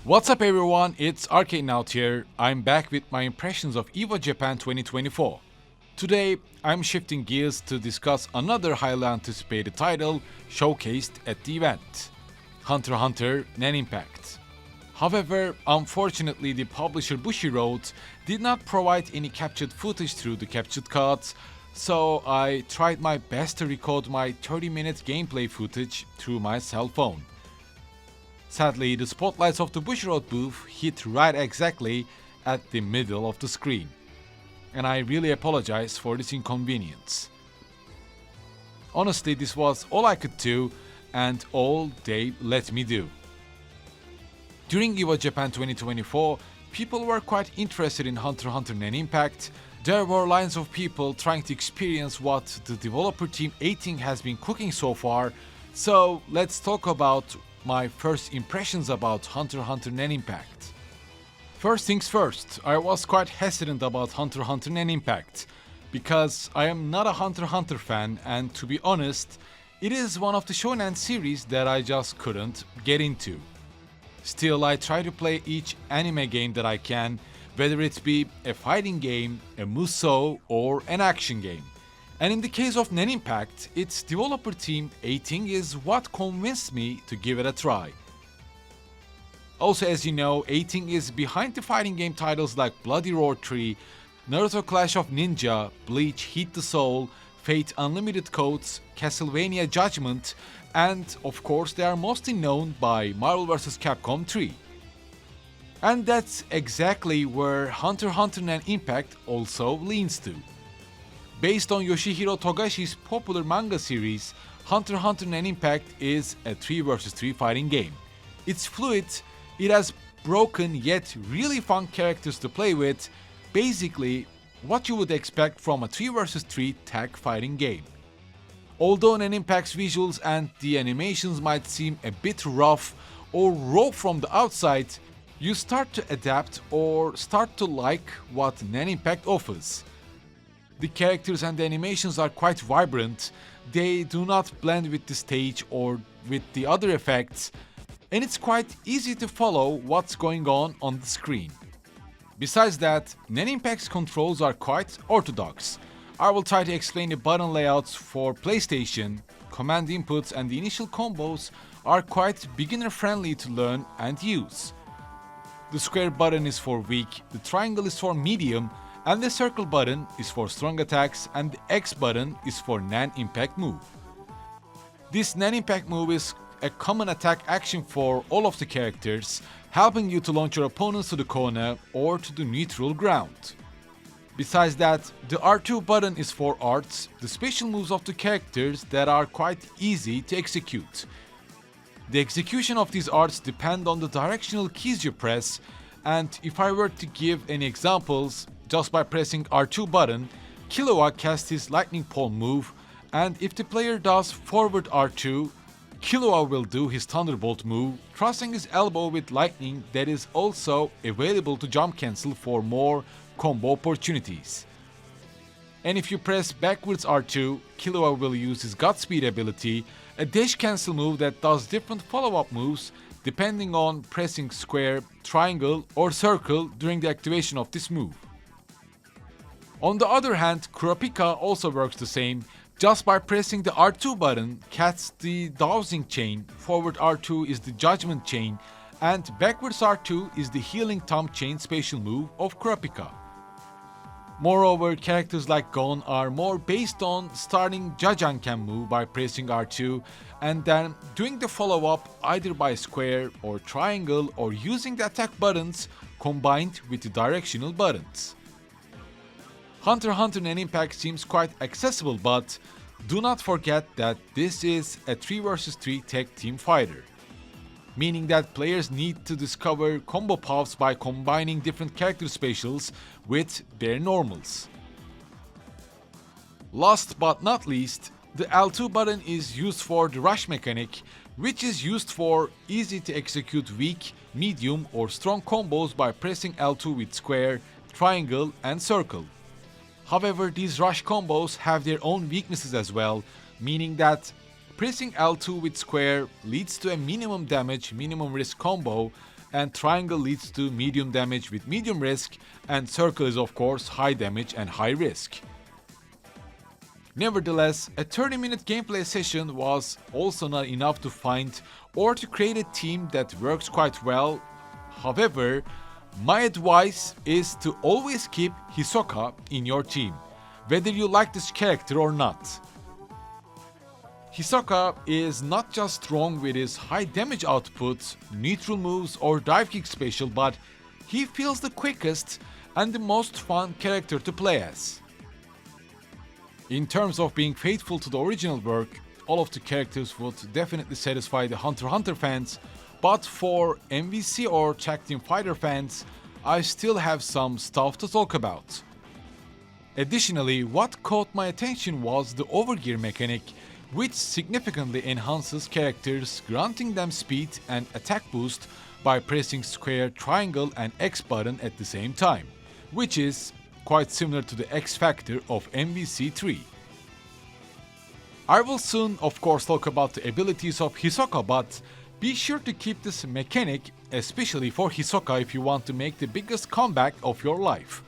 What's up everyone, it's Arcadenaut here. I'm back with my impressions of Evo Japan 2024. Today, I'm shifting gears to discuss another highly anticipated title showcased at the event, Hunter x Hunter Nen Impact. However, unfortunately the publisher Bushiroad did not provide any captured footage through the captured cards, so I tried my best to record my 30-minute gameplay footage through my cell phone. Sadly, the spotlights of the Bushiroad booth hit right exactly at the middle of the screen, and I really apologize for this inconvenience. Honestly, this was all I could do and all they let me do. During Evo Japan 2024, people were quite interested in Hunter x Hunter Nen Impact. There were lines of people trying to experience what the developer team A-Ting has been cooking so far, so let's talk about my first impressions about Hunter x Hunter Nen Impact. First things first, I was quite hesitant about Hunter x Hunter Nen Impact because I am not a Hunter x Hunter fan, and to be honest, it is one of the shonen series that I just couldn't get into. Still, I try to play each anime game that I can, whether it be a fighting game, a musou, or an action game. And in the case of Nen Impact, its developer team A-Ting is what convinced me to give it a try. Also, as you know, A-Ting is behind the fighting game titles like Bloody Roar 3, Naruto Clash of Ninja, Bleach Heat the Soul, Fate Unlimited Codes, Castlevania Judgment, and of course they are mostly known by Marvel vs. Capcom 3. And that's exactly where Hunter x Hunter Nen Impact also leans to. Based on Yoshihiro Togashi's popular manga series, Hunter x Hunter Nen Impact is a 3 vs 3 fighting game. It's fluid, it has broken yet really fun characters to play with, basically what you would expect from a 3 vs 3 tag fighting game. Although Nen Impact's visuals and the animations might seem a bit rough or raw from the outside, you start to adapt or start to like what Nen Impact offers. The characters and the animations are quite vibrant, they do not blend with the stage or with the other effects, and it's quite easy to follow what's going on the screen. Besides that, Nen Impact's controls are quite orthodox. I will try to explain the button layouts for PlayStation, command inputs and the initial combos are quite beginner friendly to learn and use. The square button is for weak, the triangle is for medium, and the circle button is for strong attacks, and the X button is for Nen Impact move. This Nen Impact move is a common attack action for all of the characters, helping you to launch your opponents to the corner or to the neutral ground. Besides that, the R2 button is for arts, the special moves of the characters that are quite easy to execute. The execution of these arts depend on the directional keys you press, and if I were to give any examples, just by pressing R2 button, Killua casts his lightning pole move, and if the player does forward R2, Killua will do his thunderbolt move, crossing his elbow with lightning that is also available to jump cancel for more combo opportunities. And if you press backwards R2, Killua will use his Godspeed ability, a dash cancel move that does different follow-up moves depending on pressing square, triangle or circle during the activation of this move. On the other hand, Kurapika also works the same. Just by pressing the R2 button, casts the dowsing chain, forward R2 is the judgment chain, and backwards R2 is the healing thumb chain special move of Kurapika. Moreover, characters like Gon are more based on starting Jajanken move by pressing R2 and then doing the follow-up either by square or triangle or using the attack buttons combined with the directional buttons. Hunter x Hunter Nen Impact seems quite accessible, but do not forget that this is a 3 vs 3 tag team fighter, meaning that players need to discover combo paths by combining different character specials with their normals. Last but not least, the L2 button is used for the rush mechanic, which is used for easy to execute weak, medium or strong combos by pressing L2 with square, triangle and circle. However, these rush combos have their own weaknesses as well, meaning that pressing L2 with square leads to a minimum damage, minimum risk combo, and triangle leads to medium damage with medium risk, and circle is of course high damage and high risk. Nevertheless, a 30-minute gameplay session was also not enough to find or to create a team that works quite well. However, my advice is to always keep Hisoka in your team, whether you like this character or not. Hisoka is not just strong with his high damage output, neutral moves or dive kick special, but he feels the quickest and the most fun character to play as. In terms of being faithful to the original work, all of the characters would definitely satisfy the Hunter x Hunter fans, but for MVC or Tag Team Fighter fans, I still have some stuff to talk about. Additionally, what caught my attention was the overgear mechanic, which significantly enhances characters, granting them speed and attack boost by pressing square, triangle and X button at the same time, which is quite similar to the X Factor of MVC3. I will soon of course talk about the abilities of Hisoka, but be sure to keep this mechanic, especially for Hisoka, if you want to make the biggest comeback of your life.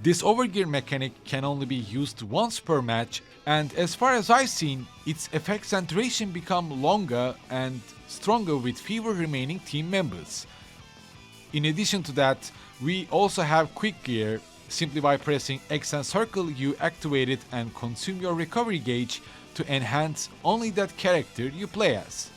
This overgear mechanic can only be used once per match, and as far as I've seen, its effects and duration become longer and stronger with fewer remaining team members. In addition to that, we also have quick gear. Simply by pressing X and circle, you activate it and consume your recovery gauge to enhance only that character you play as.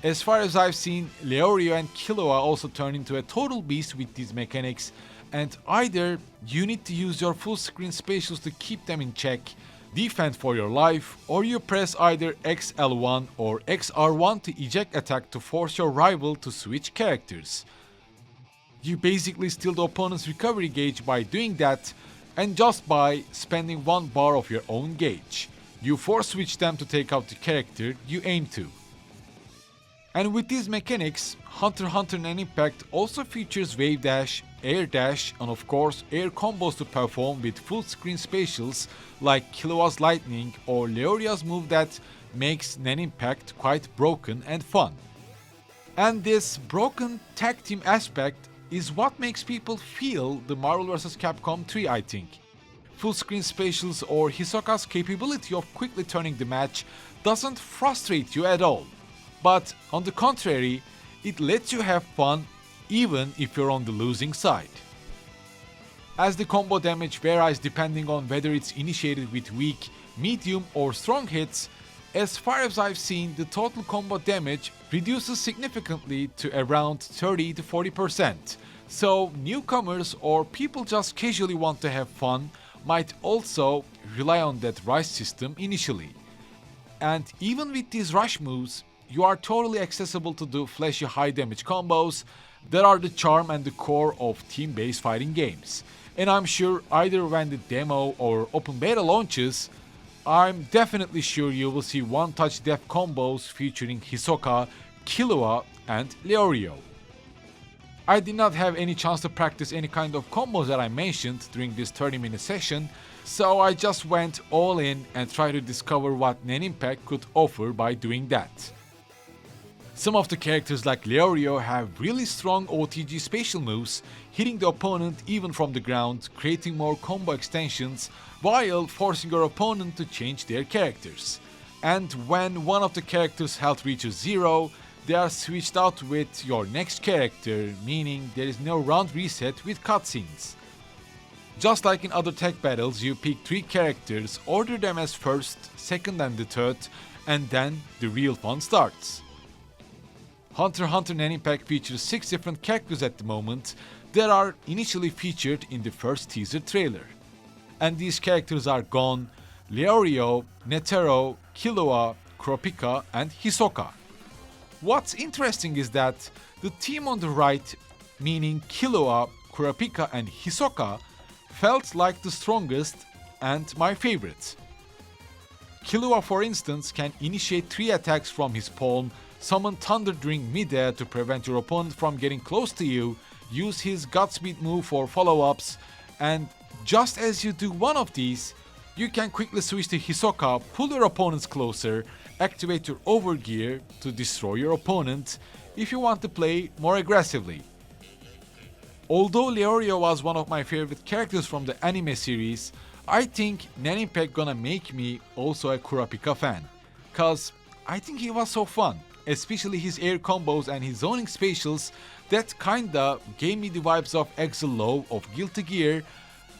As far as I've seen, Leorio and Killua also turn into a total beast with these mechanics, and either you need to use your full screen specials to keep them in check, defend for your life, or you press either XL1 or XR1 to eject attack to force your rival to switch characters. You basically steal the opponent's recovery gauge by doing that, and just by spending 1 bar of your own gauge, you force switch them to take out the character you aim to. And with these mechanics, Hunter x Hunter Nen Impact also features wave dash, air dash, and of course air combos to perform with full screen specials like Killua's lightning or Leoria's move that makes Nen Impact quite broken and fun. And this broken tag team aspect is what makes people feel the Marvel vs. Capcom 3, I think. Full screen specials or Hisoka's capability of quickly turning the match doesn't frustrate you at all, but on the contrary, it lets you have fun even if you're on the losing side. As the combo damage varies depending on whether it's initiated with weak, medium or strong hits, as far as I've seen, the total combo damage reduces significantly to around 30 to 40%. So newcomers or people just casually want to have fun might also rely on that rush system initially. And even with these rush moves, you are totally accessible to do flashy high damage combos that are the charm and the core of team-based fighting games. And I'm sure either when the demo or open beta launches, I'm definitely sure you will see one-touch death combos featuring Hisoka, Killua and Leorio. I did not have any chance to practice any kind of combos that I mentioned during this 30-minute session, so I just went all in and tried to discover what Nen Impact could offer by doing that. Some of the characters like Leorio have really strong OTG spatial moves, hitting the opponent even from the ground, creating more combo extensions while forcing your opponent to change their characters. And when one of the characters' health reaches 0, they are switched out with your next character, meaning there is no round reset with cutscenes. Just like in other tech battles, you pick 3 characters, order them as first, second and the third, and then the real fun starts. Hunter x Hunter Nen Impact features 6 different characters at the moment that are initially featured in the first teaser trailer. And these characters are Gon, Leorio, Netero, Killua, Kurapika and Hisoka. What's interesting is that the team on the right, meaning Killua, Kurapika and Hisoka, felt like the strongest and my favorite. Killua, for instance, can initiate 3 attacks from his palm, summon thunder during mid-air to prevent your opponent from getting close to you, use his Godspeed move for follow-ups, and just as you do one of these, you can quickly switch to Hisoka, pull your opponents closer, activate your overgear to destroy your opponent, if you want to play more aggressively. Although Leorio was one of my favorite characters from the anime series, I think Nen Impact gonna make me also a Kurapika fan. Cause I think he was so fun, especially his air combos and his zoning specials that kinda gave me the vibes of Exile Low of Guilty Gear,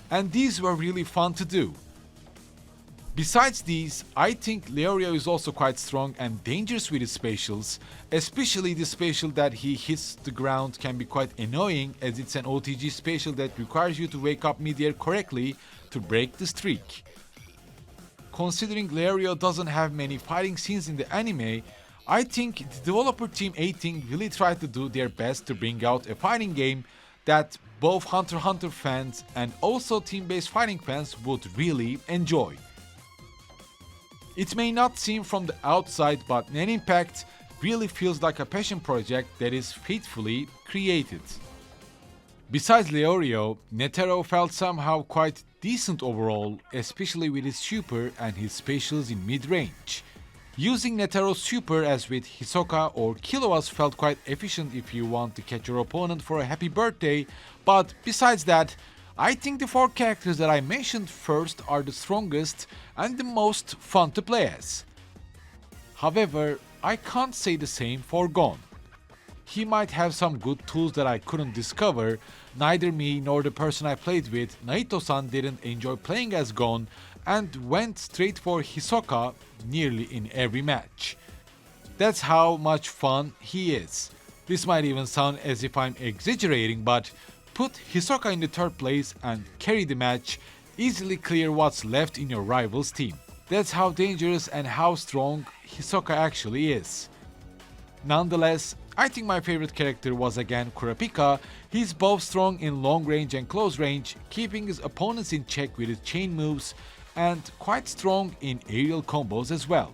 and these were really fun to do. Besides these, I think Leorio is also quite strong and dangerous with his specials, especially the special that he hits the ground can be quite annoying as it's an OTG special that requires you to wake up midair correctly to break the streak. Considering Leorio doesn't have many fighting scenes in the anime, I think the developer team 18 really tried to do their best to bring out a fighting game that both Hunter x Hunter fans and also team-based fighting fans would really enjoy. It may not seem from the outside, but Nen Impact really feels like a passion project that is faithfully created. Besides Leorio, Netero felt somehow quite decent overall, especially with his super and his specials in mid-range. Using Netero's super as with Hisoka or Killua's felt quite efficient if you want to catch your opponent for a happy birthday, but besides that, I think the 4 characters that I mentioned first are the strongest and the most fun to play as. However, I can't say the same for Gon. He might have some good tools that I couldn't discover, neither me nor the person I played with, Naito-san, didn't enjoy playing as Gon and went straight for Hisoka nearly in every match. That's how much fun he is. This might even sound as if I'm exaggerating, but put Hisoka in the 3rd place and carry the match, easily clear what's left in your rival's team. That's how dangerous and how strong Hisoka actually is. Nonetheless, I think my favorite character was again Kurapika. He's both strong in long range and close range, keeping his opponents in check with his chain moves, and quite strong in aerial combos as well.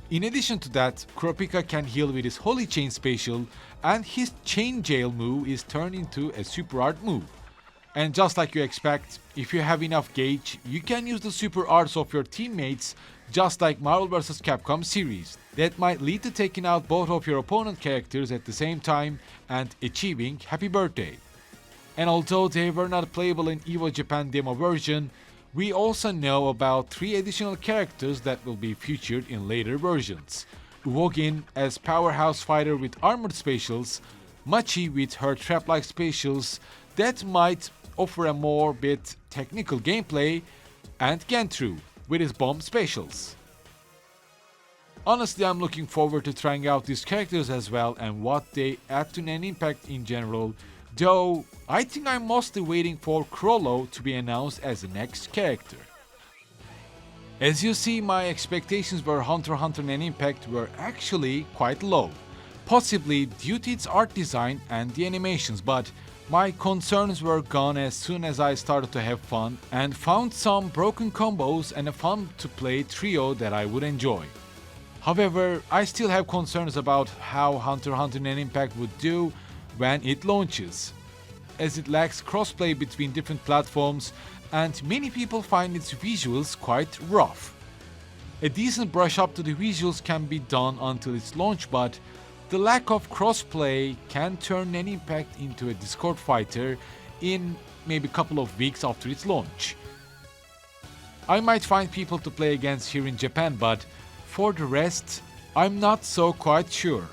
In addition to that, Kurapika can heal with his Holy Chain special, and his Chain Jail move is turned into a super art move. And just like you expect, if you have enough gauge, you can use the super arts of your teammates just like Marvel vs. Capcom series. That might lead to taking out both of your opponent characters at the same time and achieving Happy Birthday. And although they were not playable in Evo Japan demo version, we also know about 3 additional characters that will be featured in later versions. Uvogin as powerhouse fighter with armored specials, Machi with her trap-like specials that might offer a more bit technical gameplay, and Gentru with his bomb specials. Honestly, I'm looking forward to trying out these characters as well and what they add to Nen Impact in general, though I think I'm mostly waiting for Chrollo to be announced as the next character. As you see, my expectations for Hunter x Hunter Nen Impact were actually quite low, possibly due to its art design and the animations, but my concerns were gone as soon as I started to have fun and found some broken combos and a fun to play trio that I would enjoy. However, I still have concerns about how Hunter x Hunter Nen Impact would do when it launches, as it lacks crossplay between different platforms and many people find its visuals quite rough. A decent brush up to the visuals can be done until its launch, but the lack of crossplay can turn Nen Impact into a Discord fighter in maybe a couple of weeks after its launch. I might find people to play against here in Japan, but for the rest, I'm not so quite sure.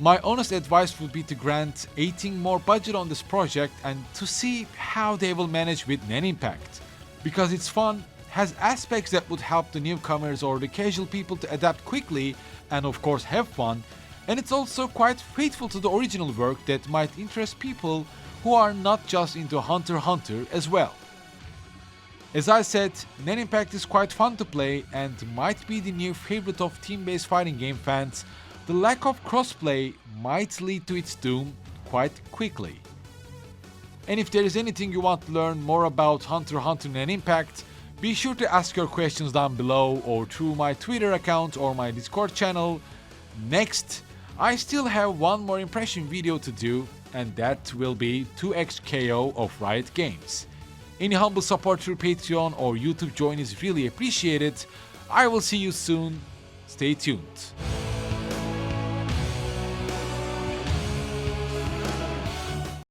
My honest advice would be to grant 18 more budget on this project and to see how they will manage with Nen Impact. Because it's fun, has aspects that would help the newcomers or the casual people to adapt quickly and of course have fun, and it's also quite faithful to the original work that might interest people who are not just into Hunter x Hunter as well. As I said, Nen Impact is quite fun to play and might be the new favorite of team-based fighting game fans. The lack of crossplay might lead to its doom quite quickly. And if there is anything you want to learn more about Hunter x Hunter Nen Impact, be sure to ask your questions down below or through my Twitter account or my Discord channel. Next, I still have one more impression video to do, and that will be 2x KO of Riot Games. Any humble support through Patreon or YouTube join is really appreciated. I will see you soon. Stay tuned.